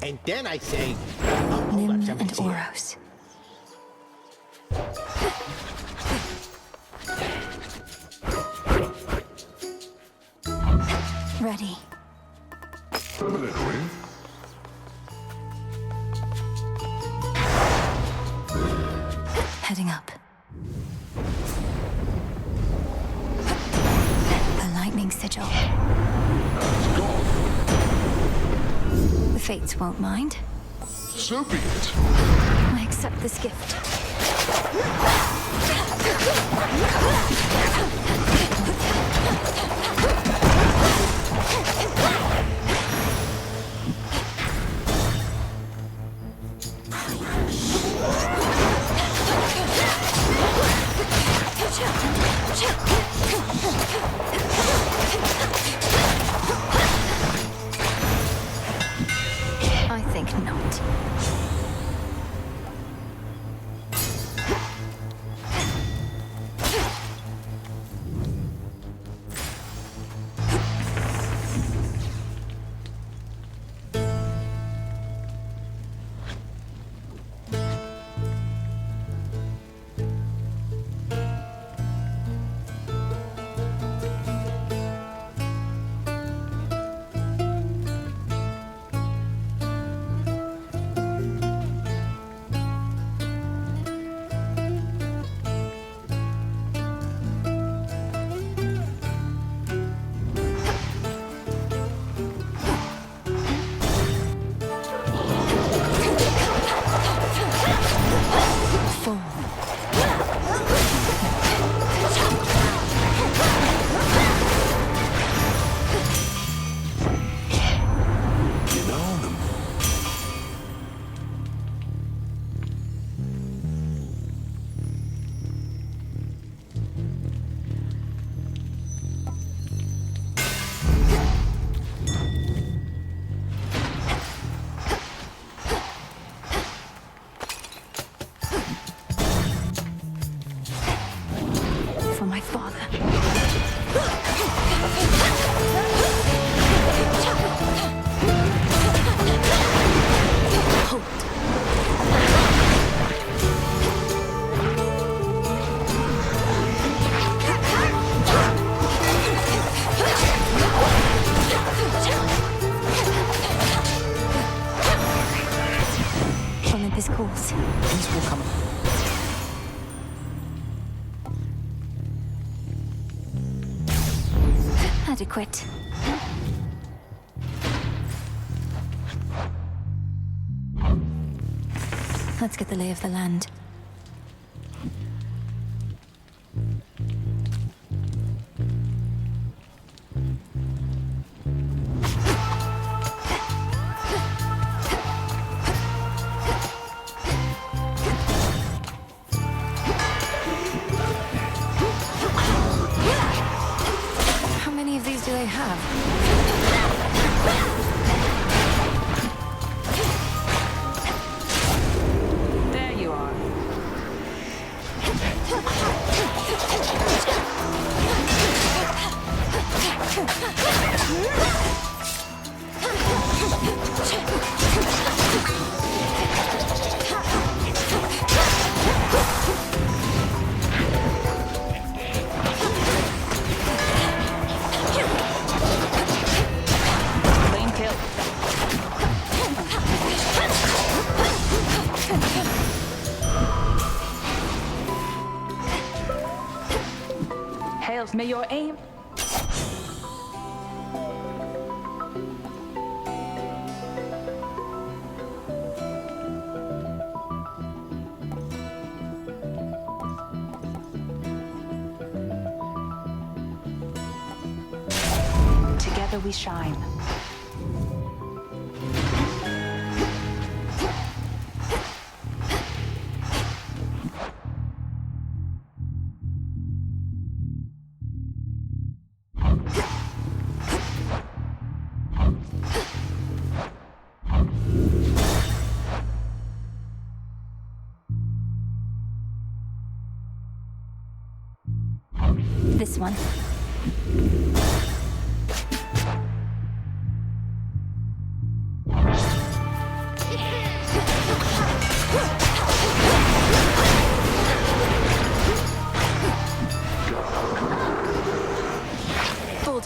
And then I say, Nim let and somebody see it. Oros. Ready. Melinoë? Heading up. The lightning sigil. It's gone. The fates won't mind. So be it. I accept this gift. I think not. For my father. Olympus calls. Peace will come. Adequate. Let's get the lay of the land. How many of these do they have? There you are. Clean kill. Hails, may your aim. Together we shine. This one.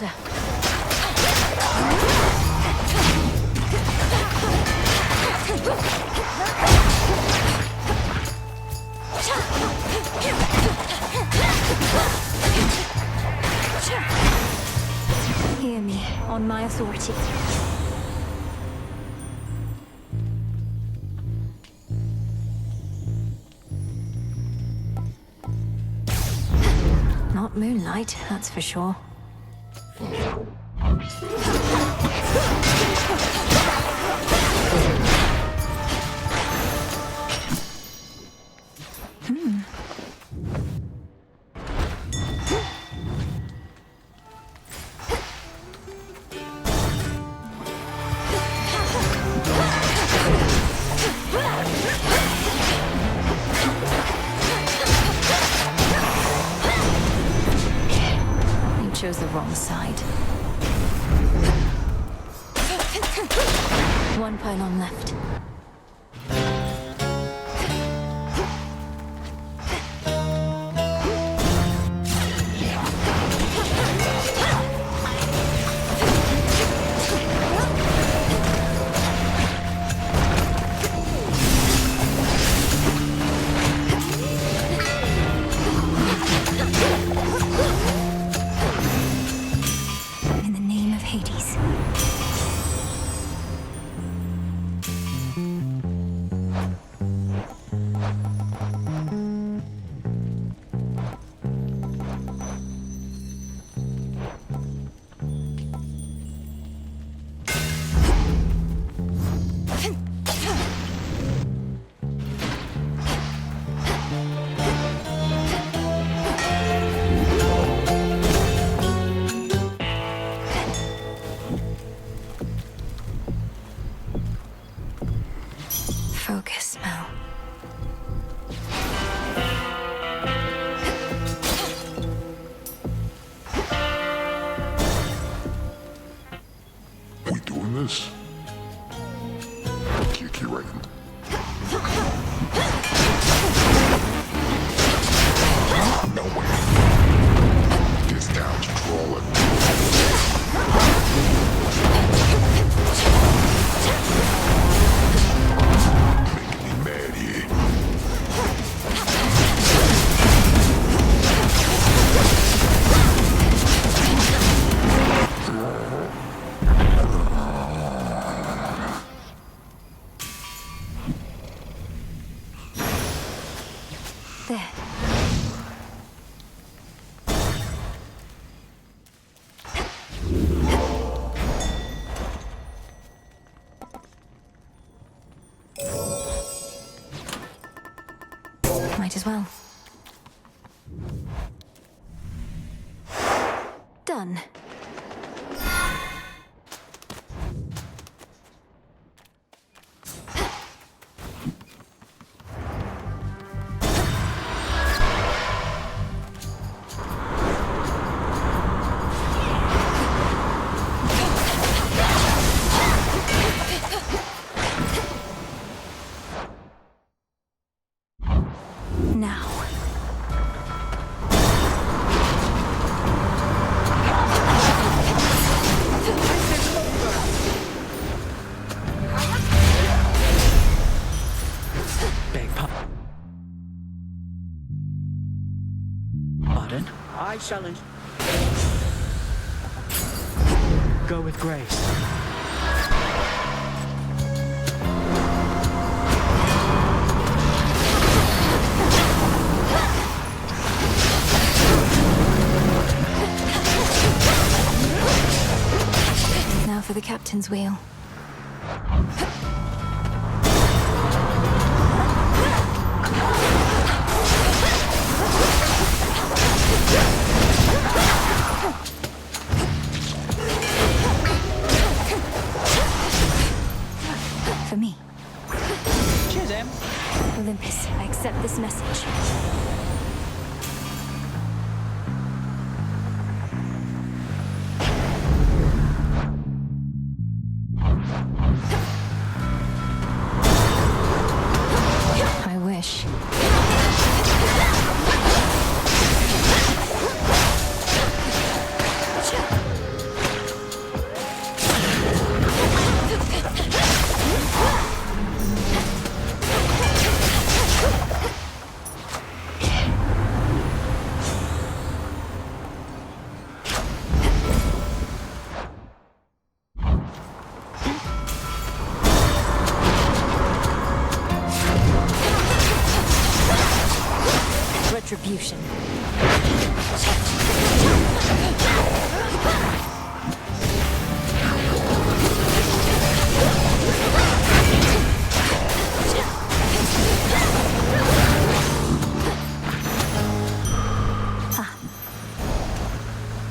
harder. Hear me, on my authority. Not moonlight, that's for sure. Chose the wrong side. One pylon left. Focus, Mel. We doing this? Kick you right in. No way. This down's crawling. There. Might as well. Done. Now. Pardon? I challenge. Go with grace. Now for the captain's wheel. For me. Cheers, Em. Olympus, I accept this message. I wish. retribution. Ah.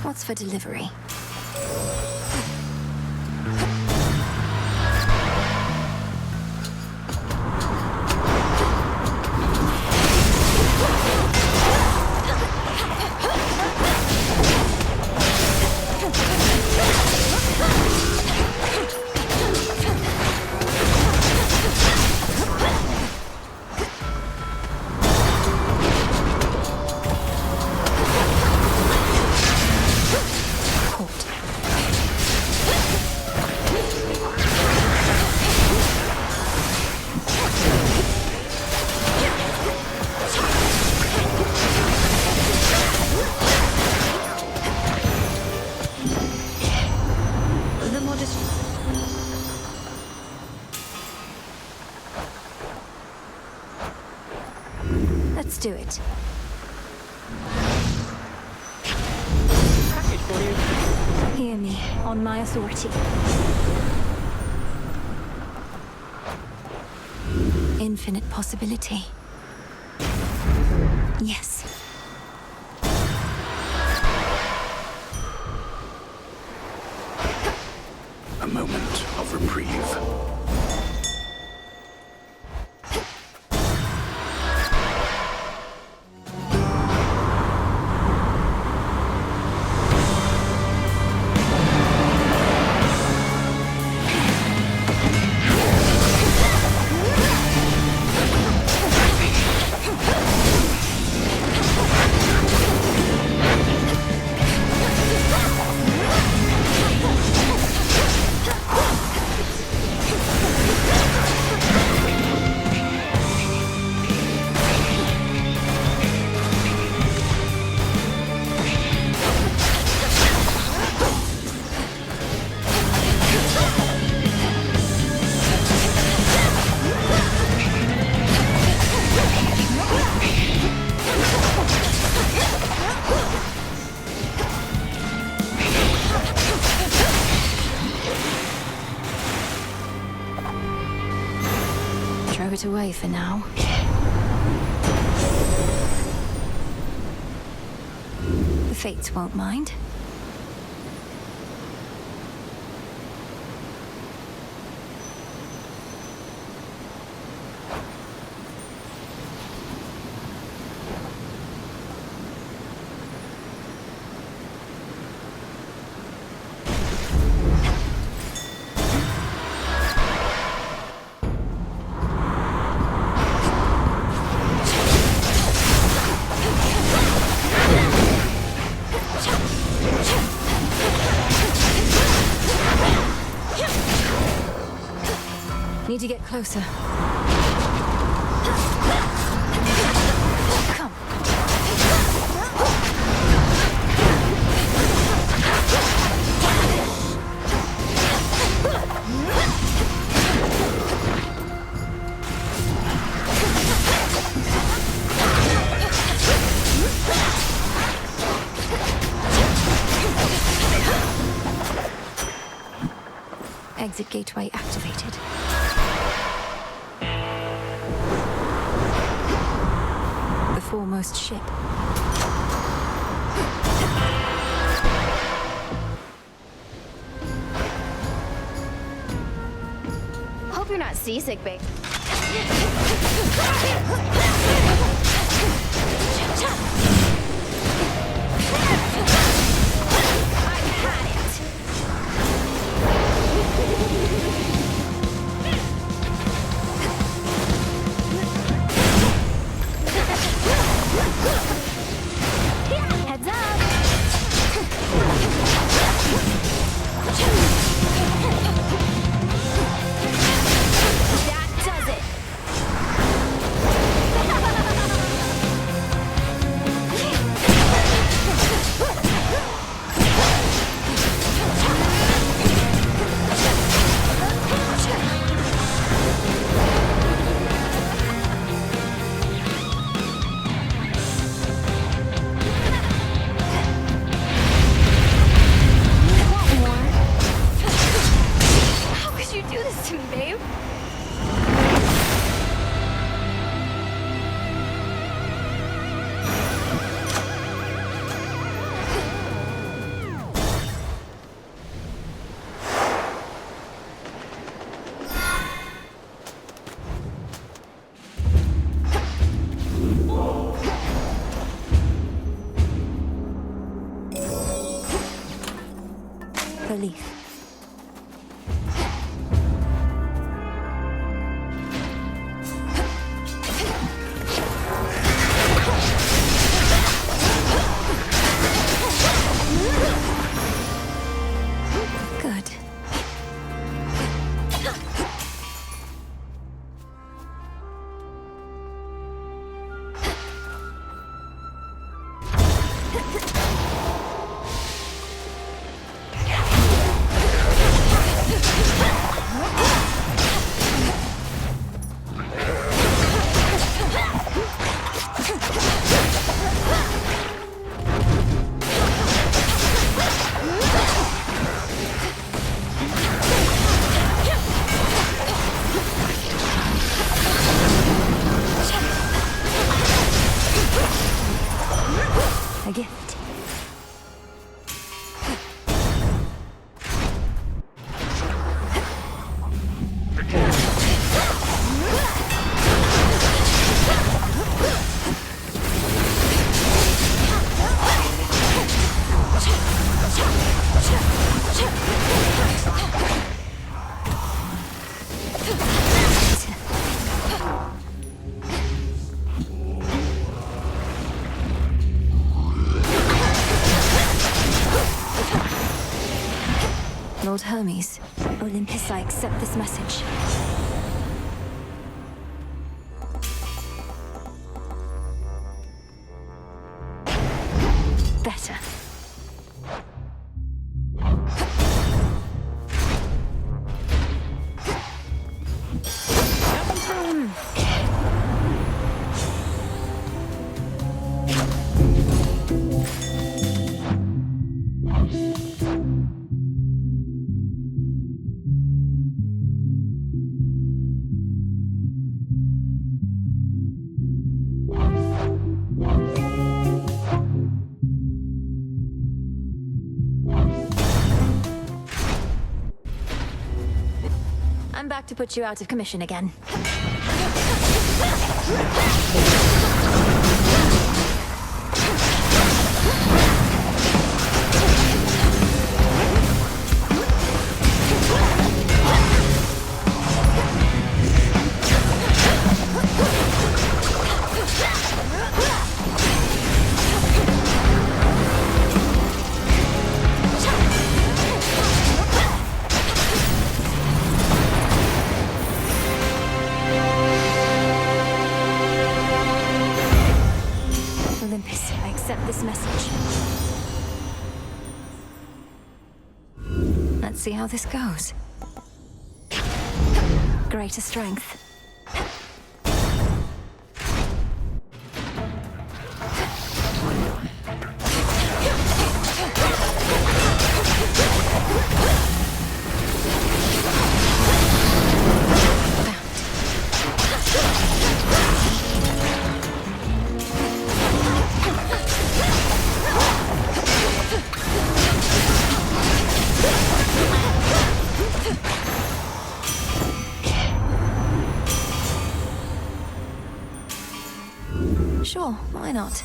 What's for delivery? Let's do it. Package for you. Hear me, on my authority. Infinite possibility. Yes. A moment of reprieve. Throw it away for now. The Fates won't mind. Need to get closer. Come. Exit gateway activated. The foremost ship. Hope you're not seasick, babe. I've had it. Heads up! That does it. per leaf. Good. A gift. Lord Hermes, Olympus, I accept this message. Better. I'm back to put you out of commission again. Olympus, I accept this message. Let's see how this goes. Greater strength. Sure, why not?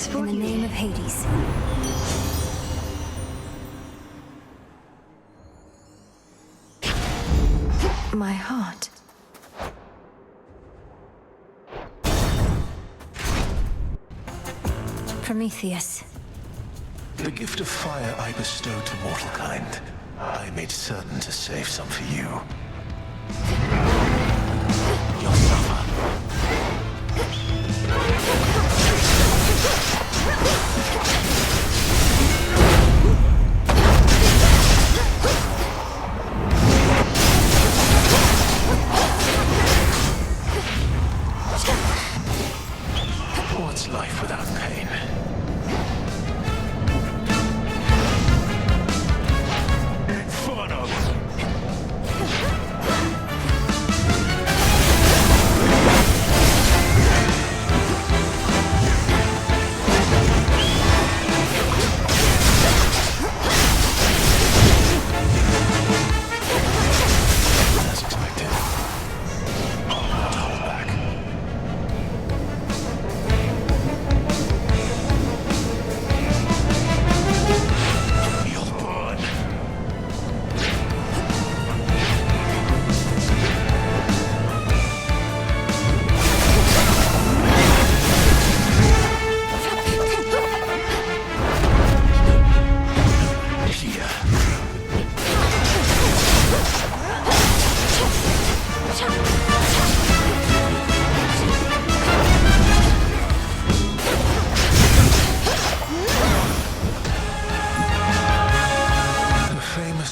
is for in the name of Hades. My heart. Prometheus. The gift of fire I bestowed to mortal kind. I made certain to save some for you. You'll suffer. What's life without pain?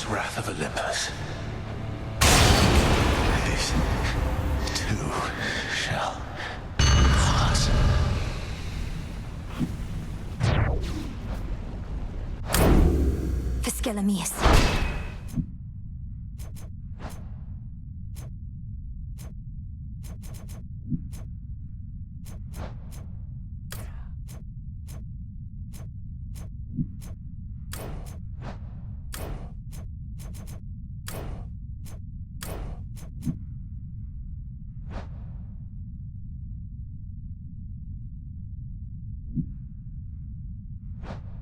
Wrath of Olympus. This too shall pass. Thessaly.